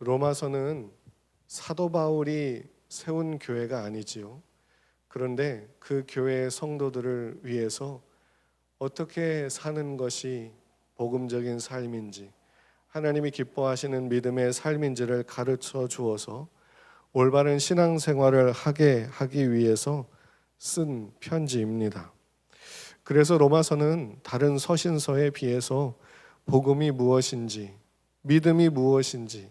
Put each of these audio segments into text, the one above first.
로마서는 사도 바울이 세운 교회가 아니지요. 그런데 그 교회의 성도들을 위해서 어떻게 사는 것이 복음적인 삶인지, 하나님이 기뻐하시는 믿음의 삶인지를 가르쳐 주어서 올바른 신앙생활을 하기 위해서 쓴 편지입니다. 그래서 로마서는 다른 서신서에 비해서 복음이 무엇인지, 믿음이 무엇인지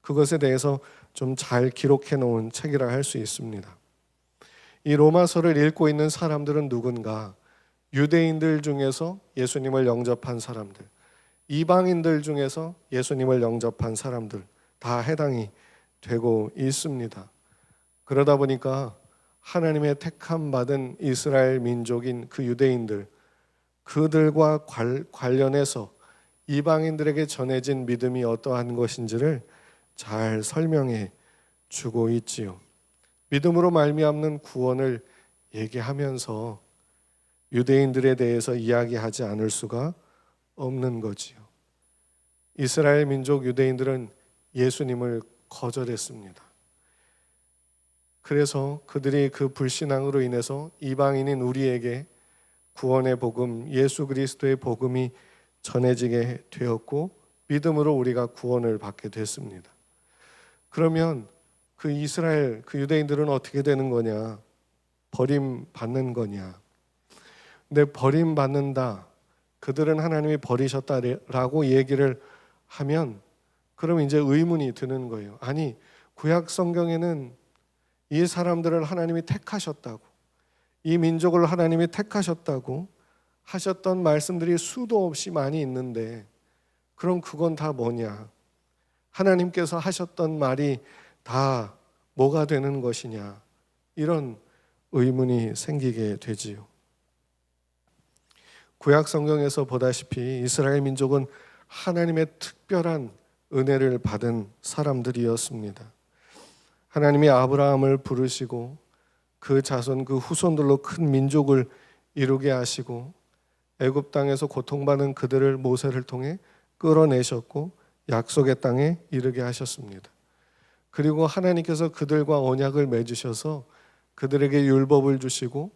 그것에 대해서 좀 잘 기록해 놓은 책이라 할 수 있습니다. 이 로마서를 읽고 있는 사람들은 누군가? 유대인들 중에서 예수님을 영접한 사람들, 이방인들 중에서 예수님을 영접한 사람들 다 해당이 되고 있습니다. 그러다 보니까 하나님의 택함 받은 이스라엘 민족인 그 유대인들, 그들과 관련해서 이방인들에게 전해진 믿음이 어떠한 것인지를 잘 설명해 주고 있지요. 믿음으로 말미암는 구원을 얘기하면서 유대인들에 대해서 이야기하지 않을 수가 없는 거지요. 이스라엘 민족 유대인들은 예수님을 거절했습니다. 그래서 그들이 그 불신앙으로 인해서 이방인인 우리에게 구원의 복음, 예수 그리스도의 복음이 전해지게 되었고 믿음으로 우리가 구원을 받게 됐습니다. 그러면 그 이스라엘, 그 유대인들은 어떻게 되는 거냐? 버림받는 거냐? 근데 버림받는다, 그들은 하나님이 버리셨다라고 얘기를 하면 그럼 이제 의문이 드는 거예요. 아니, 구약 성경에는 이 사람들을 하나님이 택하셨다고, 이 민족을 하나님이 택하셨다고 하셨던 말씀들이 수도 없이 많이 있는데 그럼 그건 다 뭐냐? 하나님께서 하셨던 말이 다 뭐가 되는 것이냐? 이런 의문이 생기게 되지요. 구약 성경에서 보다시피 이스라엘 민족은 하나님의 특별한 은혜를 받은 사람들이었습니다. 하나님이 아브라함을 부르시고 그 자손, 그 후손들로 큰 민족을 이루게 하시고 애굽 땅에서 고통받는 그들을 모세를 통해 끌어내셨고 약속의 땅에 이르게 하셨습니다. 그리고 하나님께서 그들과 언약을 맺으셔서 그들에게 율법을 주시고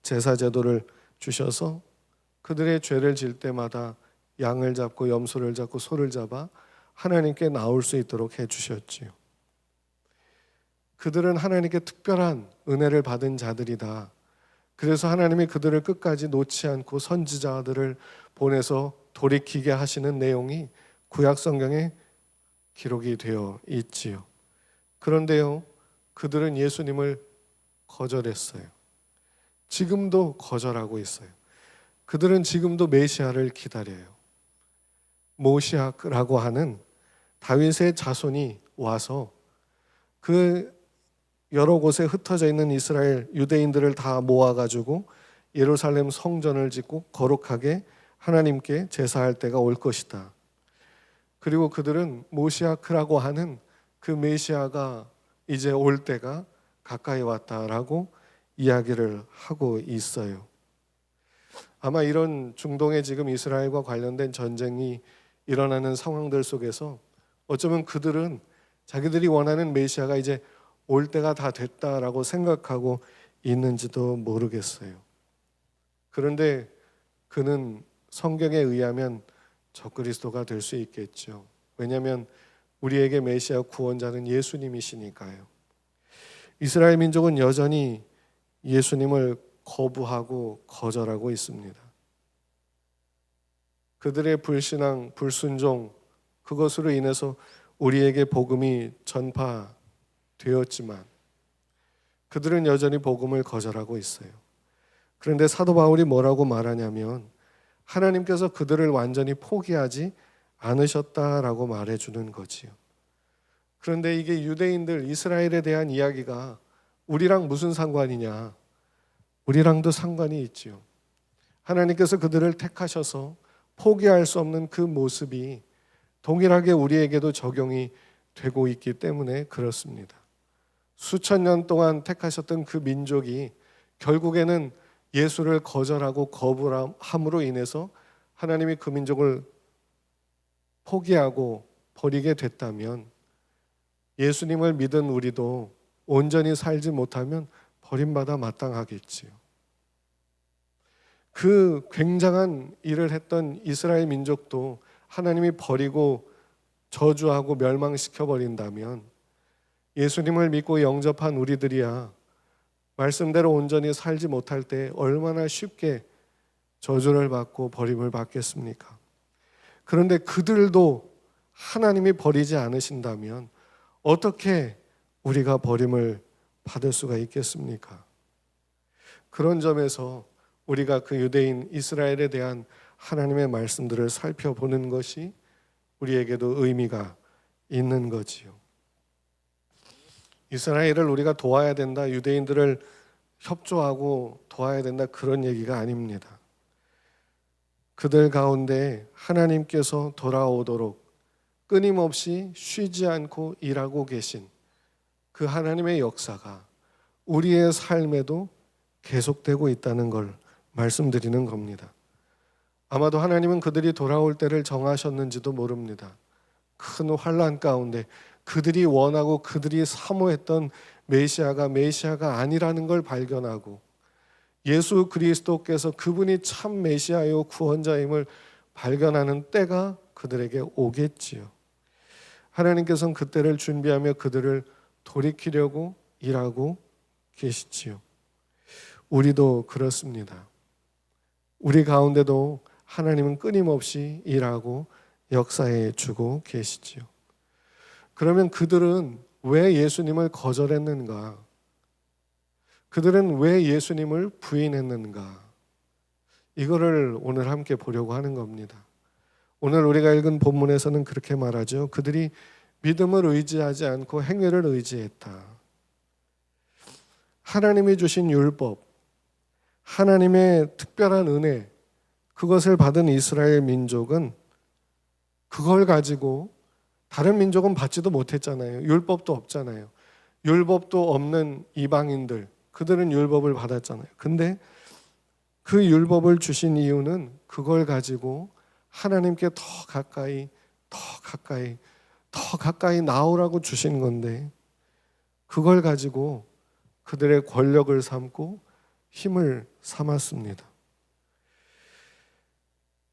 제사 제도를 주셔서 그들의 죄를 질 때마다 양을 잡고 염소를 잡고 소를 잡아 하나님께 나올 수 있도록 해주셨지요. 그들은 하나님께 특별한 은혜를 받은 자들이다. 그래서 하나님이 그들을 끝까지 놓지 않고 선지자들을 보내서 돌이키게 하시는 내용이 구약 성경에 기록이 되어 있지요. 그런데요, 그들은 예수님을 거절했어요. 지금도 거절하고 있어요. 그들은 지금도 메시아를 기다려요. 모시아라고 하는 다윗의 자손이 와서 그 여러 곳에 흩어져 있는 이스라엘 유대인들을 다 모아가지고 예루살렘 성전을 짓고 거룩하게 하나님께 제사할 때가 올 것이다. 그리고 그들은 모시아크라고 하는 그 메시아가 이제 올 때가 가까이 왔다라고 이야기를 하고 있어요. 아마 이런 중동에 지금 이스라엘과 관련된 전쟁이 일어나는 상황들 속에서 어쩌면 그들은 자기들이 원하는 메시아가 이제 올 때가 다 됐다라고 생각하고 있는지도 모르겠어요. 그런데 그는 성경에 의하면 적그리스도가 될 수 있겠죠. 왜냐하면 우리에게 메시아 구원자는 예수님이시니까요. 이스라엘 민족은 여전히 예수님을 거부하고 거절하고 있습니다. 그들의 불신앙, 불순종, 그것으로 인해서 우리에게 복음이 전파되었지만 그들은 여전히 복음을 거절하고 있어요. 그런데 사도 바울이 뭐라고 말하냐면 하나님께서 그들을 완전히 포기하지 않으셨다라고 말해주는 거지요. 그런데 이게 유대인들, 이스라엘에 대한 이야기가 우리랑 무슨 상관이냐? 우리랑도 상관이 있지요. 하나님께서 그들을 택하셔서 포기할 수 없는 그 모습이 동일하게 우리에게도 적용이 되고 있기 때문에 그렇습니다. 수천 년 동안 택하셨던 그 민족이 결국에는 예수를 거절하고 거부함으로 인해서 하나님이 그 민족을 포기하고 버리게 됐다면 예수님을 믿은 우리도 온전히 살지 못하면 버림받아 마땅하겠지요. 그 굉장한 일을 했던 이스라엘 민족도 하나님이 버리고 저주하고 멸망시켜 버린다면 예수님을 믿고 영접한 우리들이야 말씀대로 온전히 살지 못할 때 얼마나 쉽게 저주를 받고 버림을 받겠습니까? 그런데 그들도 하나님이 버리지 않으신다면 어떻게 우리가 버림을 받을 수가 있겠습니까? 그런 점에서 우리가 그 유대인 이스라엘에 대한 하나님의 말씀들을 살펴보는 것이 우리에게도 의미가 있는 거지요. 이스라엘을 우리가 도와야 된다, 유대인들을 협조하고 도와야 된다, 그런 얘기가 아닙니다. 그들 가운데 하나님께서 돌아오도록 끊임없이 쉬지 않고 일하고 계신 그 하나님의 역사가 우리의 삶에도 계속되고 있다는 걸 말씀드리는 겁니다. 아마도 하나님은 그들이 돌아올 때를 정하셨는지도 모릅니다. 큰 환난 가운데 그들이 원하고 그들이 사모했던 메시아가 아니라는 걸 발견하고 예수 그리스도께서 그분이 참 메시아요 구원자임을 발견하는 때가 그들에게 오겠지요. 하나님께서는 그때를 준비하며 그들을 돌이키려고 일하고 계시지요. 우리도 그렇습니다. 우리 가운데도 하나님은 끊임없이 일하고 역사해 주고 계시지요. 그러면 그들은 왜 예수님을 거절했는가? 그들은 왜 예수님을 부인했는가? 이거를 오늘 함께 보려고 하는 겁니다. 오늘 우리가 읽은 본문에서는 그렇게 말하죠. 그들이 믿음을 의지하지 않고 행위를 의지했다. 하나님이 주신 율법, 하나님의 특별한 은혜, 그것을 받은 이스라엘 민족은 그걸 가지고 다른 민족은 받지도 못했잖아요. 율법도 없잖아요. 율법도 없는 이방인들, 그들은 율법을 받았잖아요. 근데 그 율법을 주신 이유는 그걸 가지고 하나님께 더 가까이 나오라고 주신 건데 그걸 가지고 그들의 권력을 삼고 힘을 삼았습니다.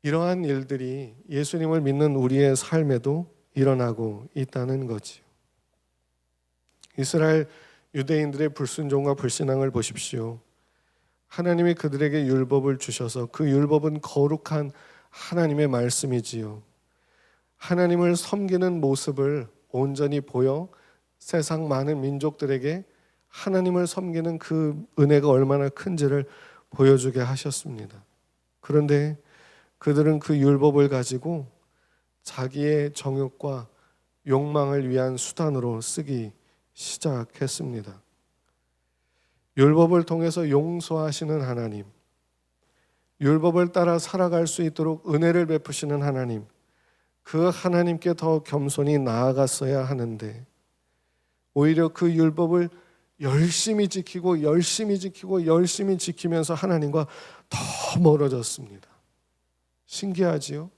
이러한 일들이 예수님을 믿는 우리의 삶에도 일어나고 있다는 거지요. 이스라엘 유대인들의 불순종과 불신앙을 보십시오. 하나님이 그들에게 율법을 주셔서 그 율법은 거룩한 하나님의 말씀이지요. 하나님을 섬기는 모습을 온전히 보여 세상 많은 민족들에게 하나님을 섬기는 그 은혜가 얼마나 큰지를 보여주게 하셨습니다. 그런데 그들은 그 율법을 가지고 자기의 정욕과 욕망을 위한 수단으로 쓰기 시작했습니다. 율법을 통해서 용서하시는 하나님, 율법을 따라 살아갈 수 있도록 은혜를 베푸시는 하나님, 그 하나님께 더 겸손히 나아갔어야 하는데 오히려 그 율법을 열심히 지키면서 하나님과 더 멀어졌습니다. 신기하지요?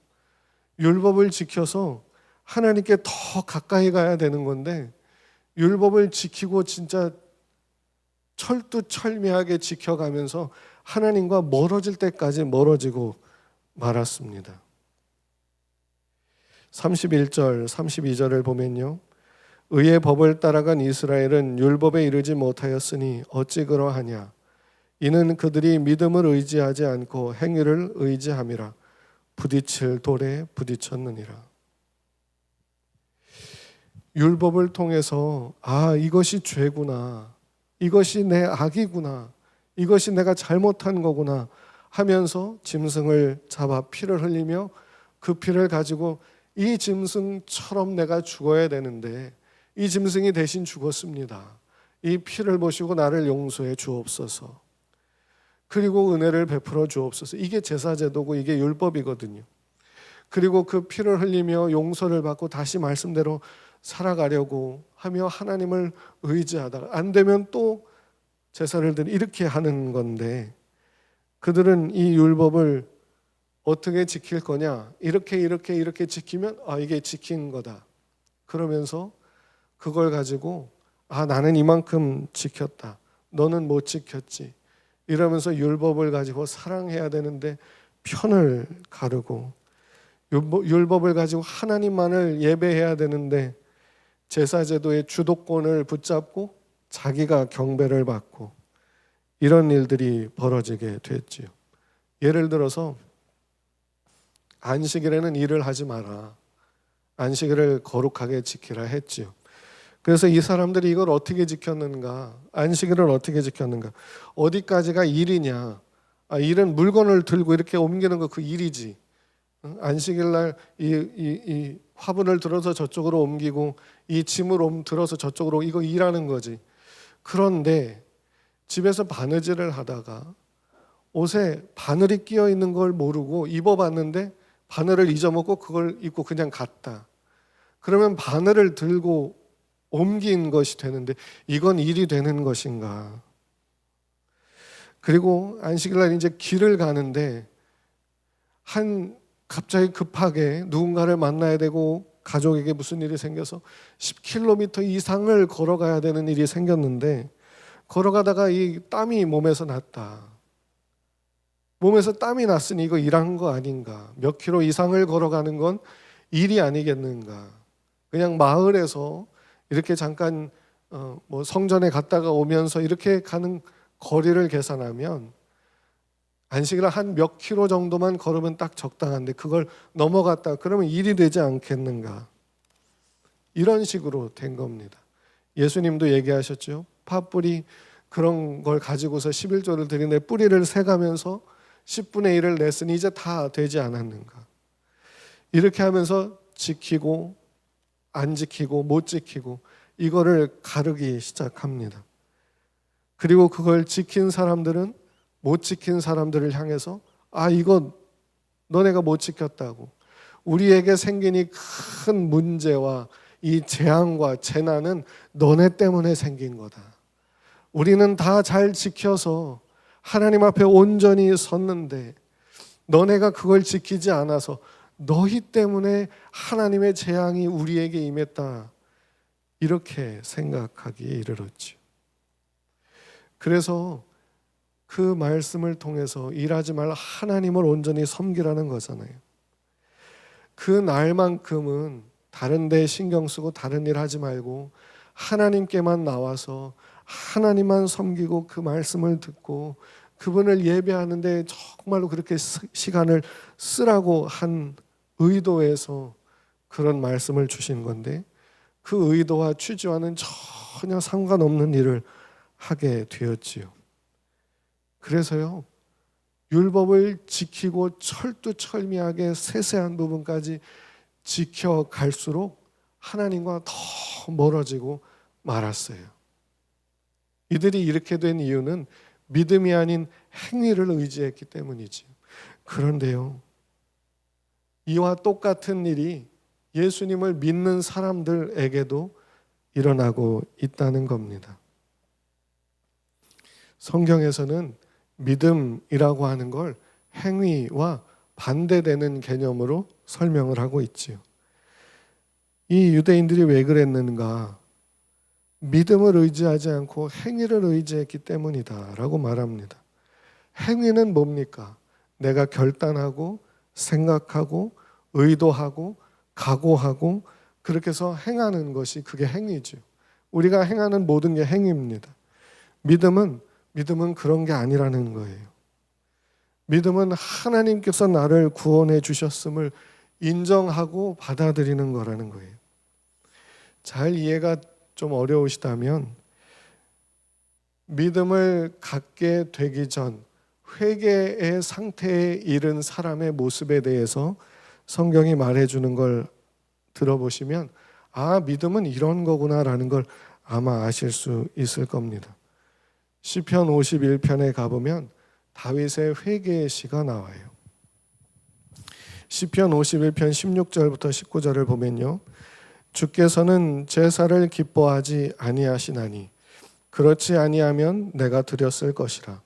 율법을 지켜서 하나님께 더 가까이 가야 되는 건데 율법을 지키고 진짜 철두철미하게 지켜가면서 하나님과 멀어질 때까지 멀어지고 말았습니다. 31절, 32절을 보면요. 의의 법을 따라간 이스라엘은 율법에 이르지 못하였으니 어찌 그러하냐. 이는 그들이 믿음을 의지하지 않고 행위를 의지함이라. 부딪힐 돌에 부딪혔느니라. 율법을 통해서 이것이 죄구나, 이것이 내 악이구나, 이것이 내가 잘못한 거구나 하면서 짐승을 잡아 피를 흘리며 그 피를 가지고 이 짐승처럼 내가 죽어야 되는데 이 짐승이 대신 죽었습니다. 이 피를 보시고 나를 용서해 주옵소서. 그리고 은혜를 베풀어 주옵소서. 이게 제사제도고 이게 율법이거든요. 그리고 그 피를 흘리며 용서를 받고 다시 말씀대로 살아가려고 하며 하나님을 의지하다가 안 되면 또 제사를 드리 이렇게 하는 건데 그들은 이 율법을 어떻게 지킬 거냐? 이렇게 지키면 이게 지킨 거다. 그러면서 그걸 가지고 나는 이만큼 지켰다, 너는 못 지켰지, 이러면서 율법을 가지고 사랑해야 되는데 편을 가르고, 율법을 가지고 하나님만을 예배해야 되는데 제사제도의 주도권을 붙잡고 자기가 경배를 받고, 이런 일들이 벌어지게 됐지요. 예를 들어서 안식일에는 일을 하지 마라, 안식일을 거룩하게 지키라 했지요. 그래서 이 사람들이 이걸 어떻게 지켰는가, 안식일을 어떻게 지켰는가, 어디까지가 일이냐, 일은 물건을 들고 이렇게 옮기는 거 그 일이지, 안식일 날 이 화분을 들어서 저쪽으로 옮기고 이 짐을 들어서 저쪽으로, 이거 일하는 거지. 그런데 집에서 바느질을 하다가 옷에 바늘이 끼어 있는 걸 모르고 입어봤는데 바늘을 잊어먹고 그걸 입고 그냥 갔다. 그러면 바늘을 들고 옮긴 것이 되는데 이건 일이 되는 것인가? 그리고 안식일 날 이제 길을 가는데 갑자기 급하게 누군가를 만나야 되고 가족에게 무슨 일이 생겨서 10km 이상을 걸어가야 되는 일이 생겼는데, 걸어가다가 이 땀이 몸에서 났다. 몸에서 땀이 났으니 이거 일한 거 아닌가? 몇 킬로 이상을 걸어가는 건 일이 아니겠는가? 그냥 마을에서 이렇게 잠깐 성전에 갔다가 오면서 이렇게 가는 거리를 계산하면 안식일 한 몇 킬로 정도만 걸으면 딱 적당한데 그걸 넘어갔다 그러면 일이 되지 않겠는가? 이런 식으로 된 겁니다. 예수님도 얘기하셨죠. 팥뿌리 그런 걸 가지고서 11조를 드리는데 뿌리를 세가면서 10분의 1을 냈으니 이제 다 되지 않았는가? 이렇게 하면서 지키고 안 지키고 못 지키고 이거를 가르기 시작합니다. 그리고 그걸 지킨 사람들은 못 지킨 사람들을 향해서 이거 너네가 못 지켰다고, 우리에게 생긴 이 큰 문제와 이 재앙과 재난은 너네 때문에 생긴 거다. 우리는 다 잘 지켜서 하나님 앞에 온전히 섰는데 너네가 그걸 지키지 않아서 너희 때문에 하나님의 재앙이 우리에게 임했다. 이렇게 생각하기에 이르렀지. 그래서 그 말씀을 통해서 일하지 말라, 하나님을 온전히 섬기라는 거잖아요. 그 날만큼은 다른 데 신경 쓰고 다른 일 하지 말고 하나님께만 나와서 하나님만 섬기고 그 말씀을 듣고 그분을 예배하는데 정말로 그렇게 시간을 쓰라고 한 의도에서 그런 말씀을 주신 건데, 그 의도와 취지와는 전혀 상관없는 일을 하게 되었지요. 그래서요, 율법을 지키고 철두철미하게 세세한 부분까지 지켜갈수록 하나님과 더 멀어지고 말았어요. 이들이 이렇게 된 이유는 믿음이 아닌 행위를 의지했기 때문이지. 그런데요, 이와 똑같은 일이 예수님을 믿는 사람들에게도 일어나고 있다는 겁니다. 성경에서는 믿음이라고 하는 걸 행위와 반대되는 개념으로 설명을 하고 있지요. 이 유대인들이 왜 그랬는가? 믿음을 의지하지 않고 행위를 의지했기 때문이다 라고 말합니다. 행위는 뭡니까? 내가 결단하고 생각하고 의도하고 각오하고 그렇게 해서 행하는 것이 그게 행위죠. 우리가 행하는 모든 게 행위입니다. 믿음은 그런 게 아니라는 거예요. 믿음은 하나님께서 나를 구원해 주셨음을 인정하고 받아들이는 거라는 거예요. 잘 이해가 좀 어려우시다면 믿음을 갖게 되기 전 회개의 상태에 이른 사람의 모습에 대해서 성경이 말해주는 걸 들어보시면 믿음은 이런 거구나라는 걸 아마 아실 수 있을 겁니다. 시편 51편에 가보면 다윗의 회개의 시가 나와요. 시편 51편 16절부터 19절을 보면요, 주께서는 제사를 기뻐하지 아니하시나니 그렇지 아니하면 내가 드렸을 것이라.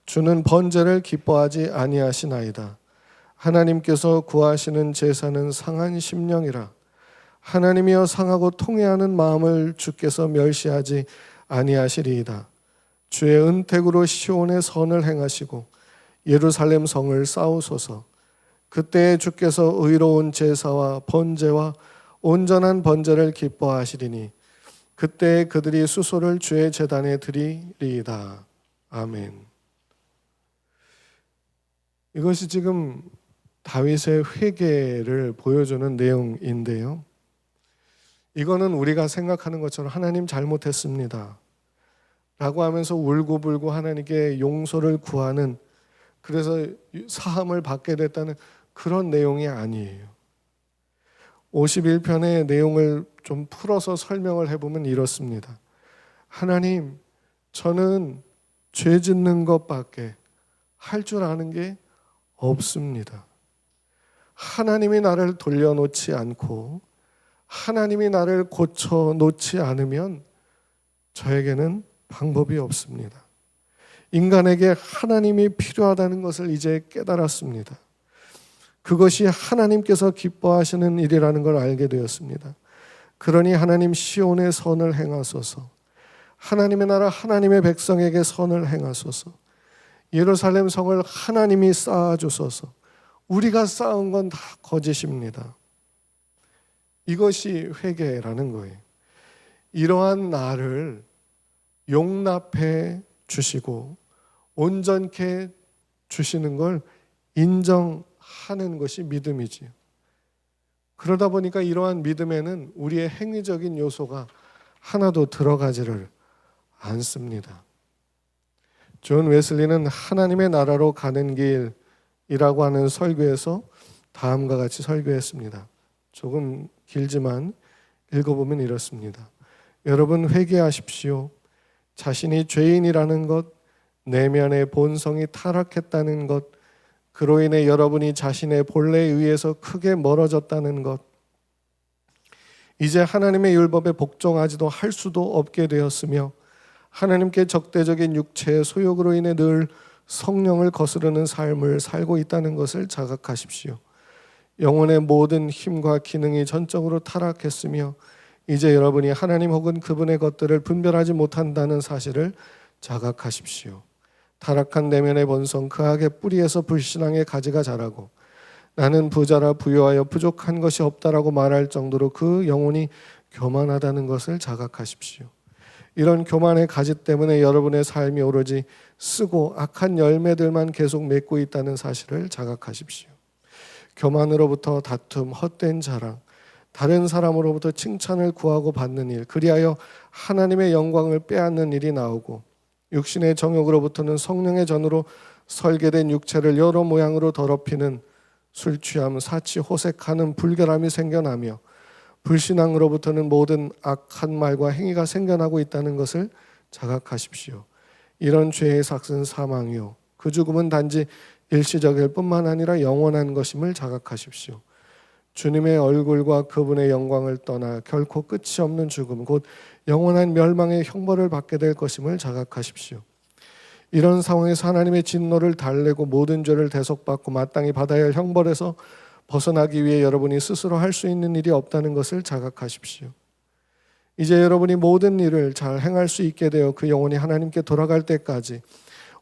주는 번제를 기뻐하지 아니하시나이다. 하나님께서 구하시는 제사는 상한 심령이라. 하나님이여 상하고 통회하는 마음을 주께서 멸시하지 아니하시리이다. 주의 은택으로 시온의 선을 행하시고 예루살렘 성을 쌓으소서. 그때에 주께서 의로운 제사와 번제와 온전한 번제를 기뻐하시리니 그때에 그들이 수소를 주의 제단에 드리리이다. 아멘. 이것이 지금 다윗의 회개를 보여주는 내용인데요. 이거는 우리가 생각하는 것처럼 하나님 잘못했습니다 라고 하면서 울고불고 하나님께 용서를 구하는, 그래서 사함을 받게 됐다는 그런 내용이 아니에요. 51편의 내용을 좀 풀어서 설명을 해보면 이렇습니다. 하나님, 저는 죄 짓는 것밖에 할 줄 아는 게 없습니다. 하나님이 나를 돌려놓지 않고 하나님이 나를 고쳐놓지 않으면 저에게는 방법이 없습니다. 인간에게 하나님이 필요하다는 것을 이제 깨달았습니다. 그것이 하나님께서 기뻐하시는 일이라는 걸 알게 되었습니다. 그러니 하나님 시온의 선을 행하소서. 하나님의 나라 하나님의 백성에게 선을 행하소서. 예루살렘 성을 하나님이 쌓아주소서. 우리가 쌓은 건 다 거짓입니다. 이것이 회개라는 거예요. 이러한 나를 용납해 주시고 온전케 주시는 걸 인정하는 것이 믿음이지요. 그러다 보니까 이러한 믿음에는 우리의 행위적인 요소가 하나도 들어가지를 않습니다. 존 웨슬리는 하나님의 나라로 가는 길이라고 하는 설교에서 다음과 같이 설교했습니다. 조금 길지만 읽어보면 이렇습니다. 여러분 회개하십시오. 자신이 죄인이라는 것, 내면의 본성이 타락했다는 것, 그로 인해 여러분이 자신의 본래에 의해서 크게 멀어졌다는 것, 이제 하나님의 율법에 복종하지도 할 수도 없게 되었으며 하나님께 적대적인 육체의 소욕으로 인해 늘 성령을 거스르는 삶을 살고 있다는 것을 자각하십시오. 영혼의 모든 힘과 기능이 전적으로 타락했으며 이제 여러분이 하나님 혹은 그분의 것들을 분별하지 못한다는 사실을 자각하십시오. 타락한 내면의 본성 그 악의 뿌리에서 불신앙의 가지가 자라고 나는 부자라 부유하여 부족한 것이 없다라고 말할 정도로 그 영혼이 교만하다는 것을 자각하십시오. 이런 교만의 가지 때문에 여러분의 삶이 오로지 쓰고 악한 열매들만 계속 맺고 있다는 사실을 자각하십시오. 교만으로부터 다툼, 헛된 자랑, 다른 사람으로부터 칭찬을 구하고 받는 일, 그리하여 하나님의 영광을 빼앗는 일이 나오고 육신의 정욕으로부터는 성령의 전으로 설계된 육체를 여러 모양으로 더럽히는 술 취함, 사치, 호색하는 불결함이 생겨나며 불신앙으로부터는 모든 악한 말과 행위가 생겨나고 있다는 것을 자각하십시오. 이런 죄의 삭은 사망이요 그 죽음은 단지 일시적일 뿐만 아니라 영원한 것임을 자각하십시오. 주님의 얼굴과 그분의 영광을 떠나 결코 끝이 없는 죽음, 곧 영원한 멸망의 형벌을 받게 될 것임을 자각하십시오. 이런 상황에서 하나님의 진노를 달래고 모든 죄를 대속받고 마땅히 받아야 할 형벌에서 벗어나기 위해 여러분이 스스로 할 수 있는 일이 없다는 것을 자각하십시오. 이제 여러분이 모든 일을 잘 행할 수 있게 되어 그 영혼이 하나님께 돌아갈 때까지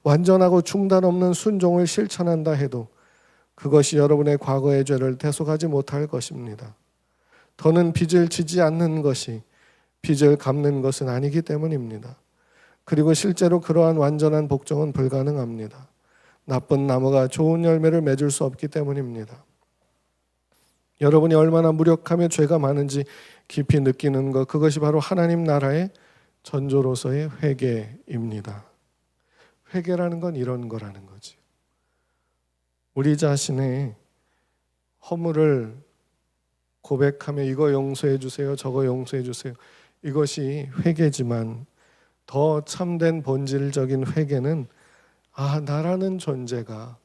완전하고 중단 없는 순종을 실천한다 해도 그것이 여러분의 과거의 죄를 대속하지 못할 것입니다. 더는 빚을 지지 않는 것이 빚을 갚는 것은 아니기 때문입니다. 그리고 실제로 그러한 완전한 복종은 불가능합니다. 나쁜 나무가 좋은 열매를 맺을 수 없기 때문입니다. 여러분이 얼마나 무력하며 죄가 많은지 깊이 느끼는 것, 그것이 바로 하나님 나라의 전조로서의 회개입니다. 회개라는 건 이런 거라는 거지. 우리 자신의 허물을 고백하며 이거 용서해 주세요, 저거 용서해 주세요. 이것이 회개지만 더 참된 본질적인 회개는 나라는 존재가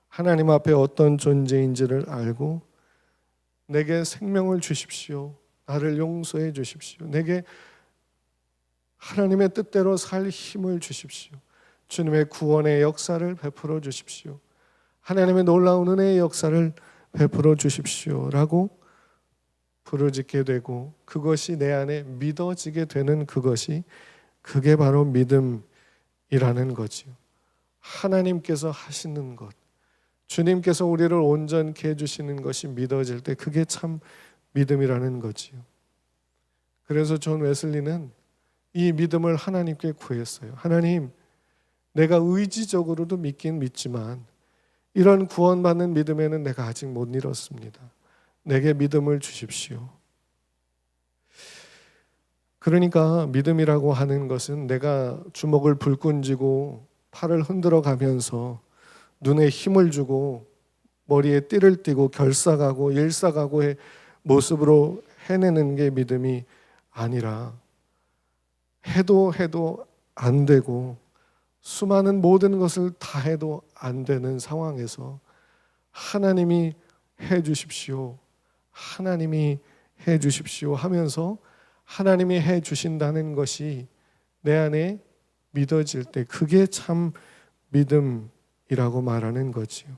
하나님 앞에 어떤 존재인지를 알고 내게 생명을 주십시오. 나를 용서해 주십시오. 내게 하나님의 뜻대로 살 힘을 주십시오. 주님의 구원의 역사를 베풀어 주십시오. 하나님의 놀라운 은혜의 역사를 베풀어 주십시오 라고 부르짖게 되고 그것이 내 안에 믿어지게 되는 그게 바로 믿음이라는 거지요. 하나님께서 하시는 것, 주님께서 우리를 온전케 해주시는 것이 믿어질 때 그게 참 믿음이라는 거지요. 그래서 존 웨슬리는 이 믿음을 하나님께 구했어요. 하나님, 내가 의지적으로도 믿긴 믿지만 이런 구원받는 믿음에는 내가 아직 못 이뤘습니다. 내게 믿음을 주십시오. 그러니까 믿음이라고 하는 것은 내가 주먹을 불끈 쥐고 팔을 흔들어 가면서 눈에 힘을 주고 머리에 띠를 띠고 결사가고 일사가고의 모습으로 해내는 게 믿음이 아니라 해도 안 되고 수많은 모든 것을 다 해도 안 되는 상황에서 하나님이 해 주십시오. 하나님이 해 주십시오 하면서 하나님이 해 주신다는 것이 내 안에 믿어질 때 그게 참 믿음이라고 말하는 거지요.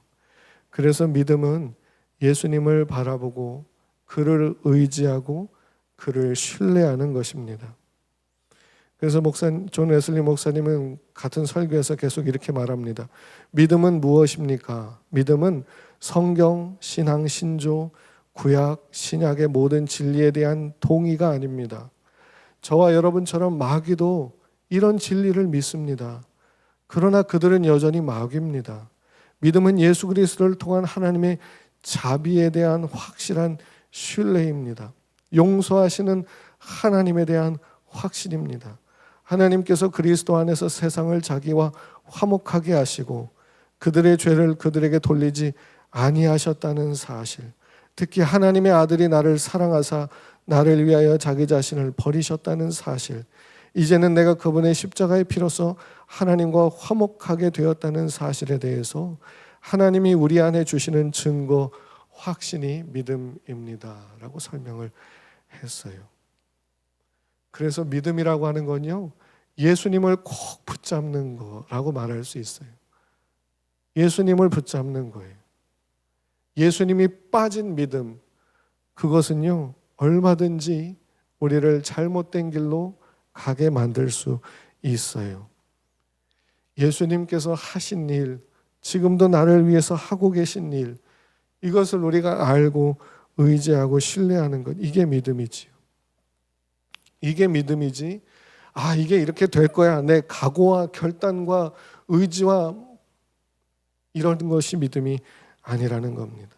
그래서 믿음은 예수님을 바라보고 그를 의지하고 그를 신뢰하는 것입니다. 그래서 존 웨슬리 목사님은 같은 설교에서 계속 이렇게 말합니다. 믿음은 무엇입니까? 믿음은 성경, 신앙, 신조, 구약, 신약의 모든 진리에 대한 동의가 아닙니다. 저와 여러분처럼 마귀도 이런 진리를 믿습니다. 그러나 그들은 여전히 마귀입니다. 믿음은 예수 그리스도를 통한 하나님의 자비에 대한 확실한 신뢰입니다. 용서하시는 하나님에 대한 확신입니다. 하나님께서 그리스도 안에서 세상을 자기와 화목하게 하시고 그들의 죄를 그들에게 돌리지 아니하셨다는 사실, 특히 하나님의 아들이 나를 사랑하사 나를 위하여 자기 자신을 버리셨다는 사실, 이제는 내가 그분의 십자가의 피로써 하나님과 화목하게 되었다는 사실에 대해서 하나님이 우리 안에 주시는 증거, 확신이 믿음입니다 라고 설명을 했어요. 그래서 믿음이라고 하는 건요, 예수님을 꼭 붙잡는 거라고 말할 수 있어요. 예수님을 붙잡는 거예요. 예수님이 빠진 믿음, 그것은요 얼마든지 우리를 잘못된 길로 가게 만들 수 있어요. 예수님께서 하신 일, 지금도 나를 위해서 하고 계신 일, 이것을 우리가 알고 의지하고 신뢰하는 것, 이게 믿음이지요. 이게 믿음이지, 이게 이렇게 될 거야, 내 각오와 결단과 의지와 이런 것이 믿음이 아니라는 겁니다.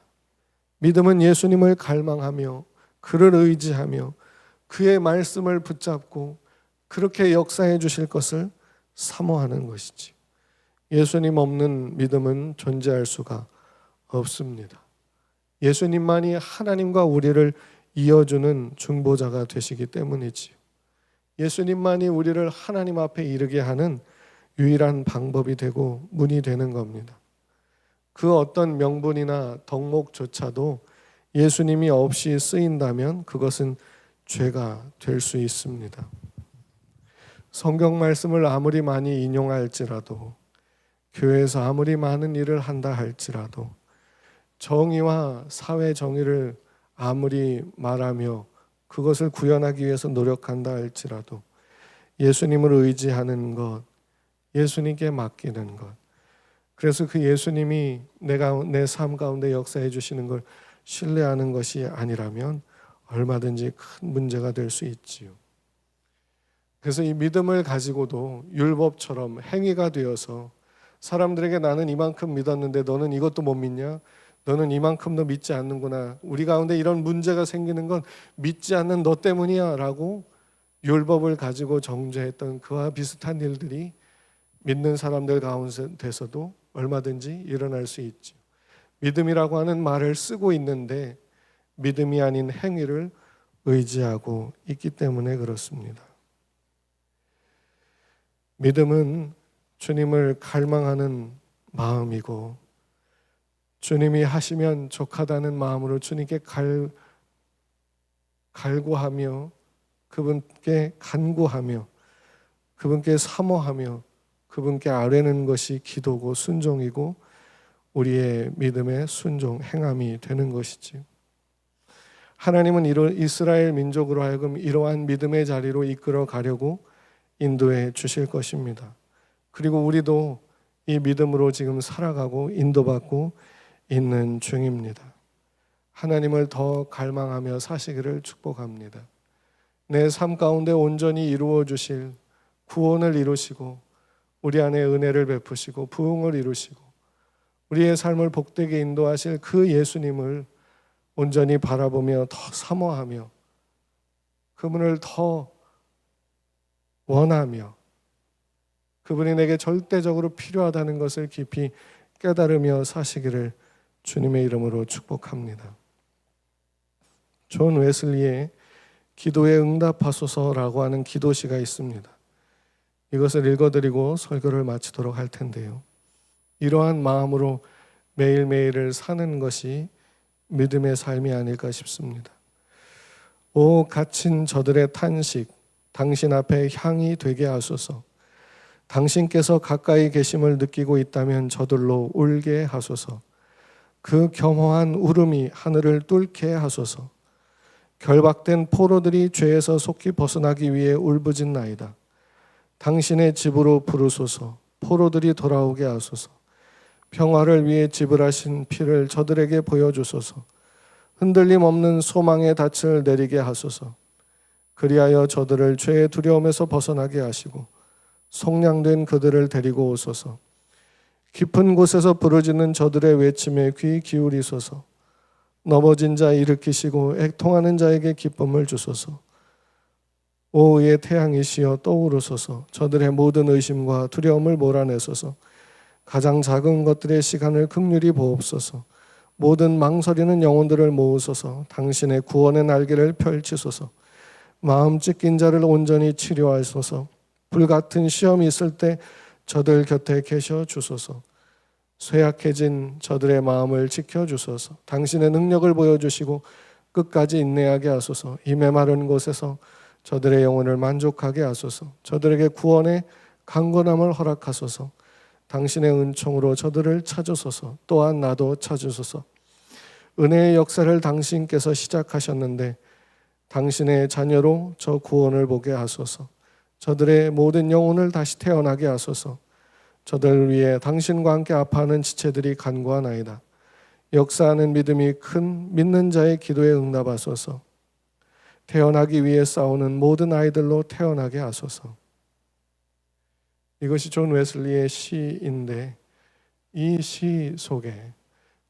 믿음은 예수님을 갈망하며 그를 의지하며 그의 말씀을 붙잡고 그렇게 역사해 주실 것을 사모하는 것이지, 예수님 없는 믿음은 존재할 수가 없습니다. 예수님만이 하나님과 우리를 이어주는 중보자가 되시기 때문이지요. 예수님만이 우리를 하나님 앞에 이르게 하는 유일한 방법이 되고 문이 되는 겁니다. 그 어떤 명분이나 덕목조차도 예수님이 없이 쓰인다면 그것은 죄가 될 수 있습니다. 성경 말씀을 아무리 많이 인용할지라도, 교회에서 아무리 많은 일을 한다 할지라도, 정의와 사회 정의를 아무리 말하며 그것을 구현하기 위해서 노력한다 할지라도 예수님을 의지하는 것, 예수님께 맡기는 것, 그래서 그 예수님이 내 삶 가운데 역사해 주시는 걸 신뢰하는 것이 아니라면 얼마든지 큰 문제가 될 수 있지요. 그래서 이 믿음을 가지고도 율법처럼 행위가 되어서 사람들에게 나는 이만큼 믿었는데 너는 이것도 못 믿냐? 너는 이만큼도 믿지 않는구나. 우리 가운데 이런 문제가 생기는 건 믿지 않는 너 때문이야 라고 율법을 가지고 정죄했던 그와 비슷한 일들이 믿는 사람들 가운데서도 얼마든지 일어날 수 있죠. 믿음이라고 하는 말을 쓰고 있는데 믿음이 아닌 행위를 의지하고 있기 때문에 그렇습니다. 믿음은 주님을 갈망하는 마음이고 주님이 하시면 족하다는 마음으로 주님께 갈구하며 그분께 간구하며 그분께 사모하며 그분께 아뢰는 것이 기도고 순종이고 우리의 믿음의 순종, 행함이 되는 것이지. 하나님은 이스라엘 민족으로 하여금 이러한 믿음의 자리로 이끌어 가려고 인도해 주실 것입니다. 그리고 우리도 이 믿음으로 지금 살아가고 인도받고 있는 중입니다. 하나님을 더 갈망하며 사시기를 축복합니다. 내 삶 가운데 온전히 이루어 주실 구원을 이루시고 우리 안에 은혜를 베푸시고 부흥을 이루시고 우리의 삶을 복되게 인도하실 그 예수님을 온전히 바라보며 더 사모하며 그분을 더 원하며 그분이 내게 절대적으로 필요하다는 것을 깊이 깨달으며 사시기를 주님의 이름으로 축복합니다. 존 웨슬리의 기도에 응답하소서라고 하는 기도시가 있습니다. 이것을 읽어드리고 설교를 마치도록 할 텐데요. 이러한 마음으로 매일매일을 사는 것이 믿음의 삶이 아닐까 싶습니다. 오 갇힌 저들의 탄식, 당신 앞에 향이 되게 하소서. 당신께서 가까이 계심을 느끼고 있다면 저들로 울게 하소서. 그 겸허한 울음이 하늘을 뚫게 하소서. 결박된 포로들이 죄에서 속히 벗어나기 위해 울부짖나이다. 당신의 집으로 부르소서. 포로들이 돌아오게 하소서. 평화를 위해 지불하신 피를 저들에게 보여주소서. 흔들림 없는 소망의 닻을 내리게 하소서. 그리하여 저들을 죄의 두려움에서 벗어나게 하시고 속량된 그들을 데리고 오소서. 깊은 곳에서 부르짖는 저들의 외침에 귀 기울이소서. 넘어진 자 일으키시고 애통하는 자에게 기쁨을 주소서. 오후의 태양이시여 떠오르소서. 저들의 모든 의심과 두려움을 몰아내소서. 가장 작은 것들의 시간을 긍휼히 보옵소서. 모든 망설이는 영혼들을 모으소서. 당신의 구원의 날개를 펼치소서. 마음 찢긴 자를 온전히 치료하소서. 불같은 시험이 있을 때 저들 곁에 계셔 주소서. 쇠약해진 저들의 마음을 지켜주소서. 당신의 능력을 보여주시고 끝까지 인내하게 하소서. 이 메마른 곳에서 저들의 영혼을 만족하게 하소서. 저들에게 구원의 강건함을 허락하소서. 당신의 은총으로 저들을 찾으소서. 또한 나도 찾으소서. 은혜의 역사를 당신께서 시작하셨는데 당신의 자녀로 저 구원을 보게 하소서. 저들의 모든 영혼을 다시 태어나게 하소서. 저들을 위해 당신과 함께 아파하는 지체들이 간구하나이다. 역사하는 믿음이 큰 믿는 자의 기도에 응답하소서. 태어나기 위해 싸우는 모든 아이들로 태어나게 하소서. 이것이 존 웨슬리의 시인데 이 시 속에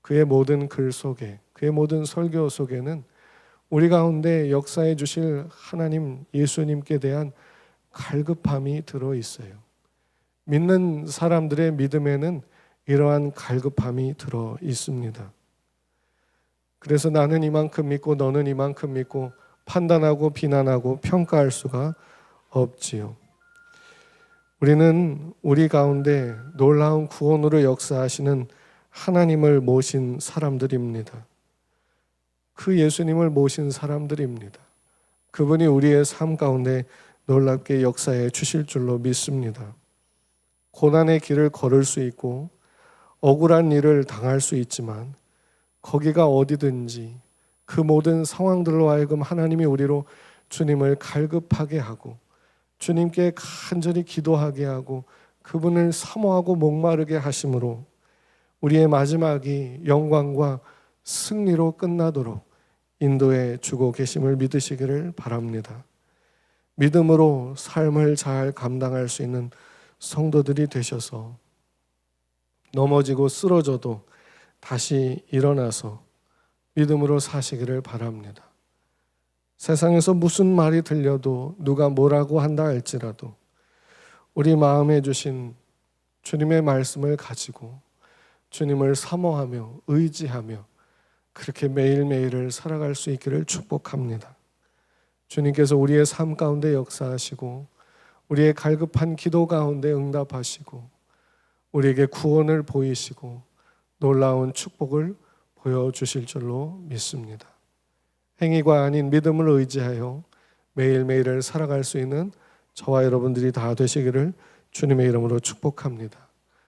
그의 모든 글 속에 그의 모든 설교 속에는 우리 가운데 역사해 주실 하나님 예수님께 대한 갈급함이 들어 있어요. 믿는 사람들의 믿음에는 이러한 갈급함이 들어 있습니다. 그래서 나는 이만큼 믿고 너는 이만큼 믿고 판단하고 비난하고 평가할 수가 없지요. 우리는 우리 가운데 놀라운 구원으로 역사하시는 하나님을 모신 사람들입니다. 그 예수님을 모신 사람들입니다. 그분이 우리의 삶 가운데 놀랍게 역사해 주실 줄로 믿습니다. 고난의 길을 걸을 수 있고 억울한 일을 당할 수 있지만 거기가 어디든지 그 모든 상황들로 하여금 하나님이 우리로 주님을 갈급하게 하고 주님께 간절히 기도하게 하고 그분을 사모하고 목마르게 하심으로 우리의 마지막이 영광과 승리로 끝나도록 인도해 주고 계심을 믿으시기를 바랍니다. 믿음으로 삶을 잘 감당할 수 있는 성도들이 되셔서 넘어지고 쓰러져도 다시 일어나서 믿음으로 사시기를 바랍니다. 세상에서 무슨 말이 들려도 누가 뭐라고 한다 할지라도 우리 마음에 주신 주님의 말씀을 가지고 주님을 사모하며 의지하며 그렇게 매일매일을 살아갈 수 있기를 축복합니다. 주님께서 우리의 삶 가운데 역사하시고 우리의 갈급한 기도 가운데 응답하시고 우리에게 구원을 보이시고 놀라운 축복을 보여주실 줄로 믿습니다. 행위가 아닌 믿음을 의지하여 매일매일을 살아갈 수 있는 저와 여러분들이 다 되시기를 주님의 이름으로 축복합니다.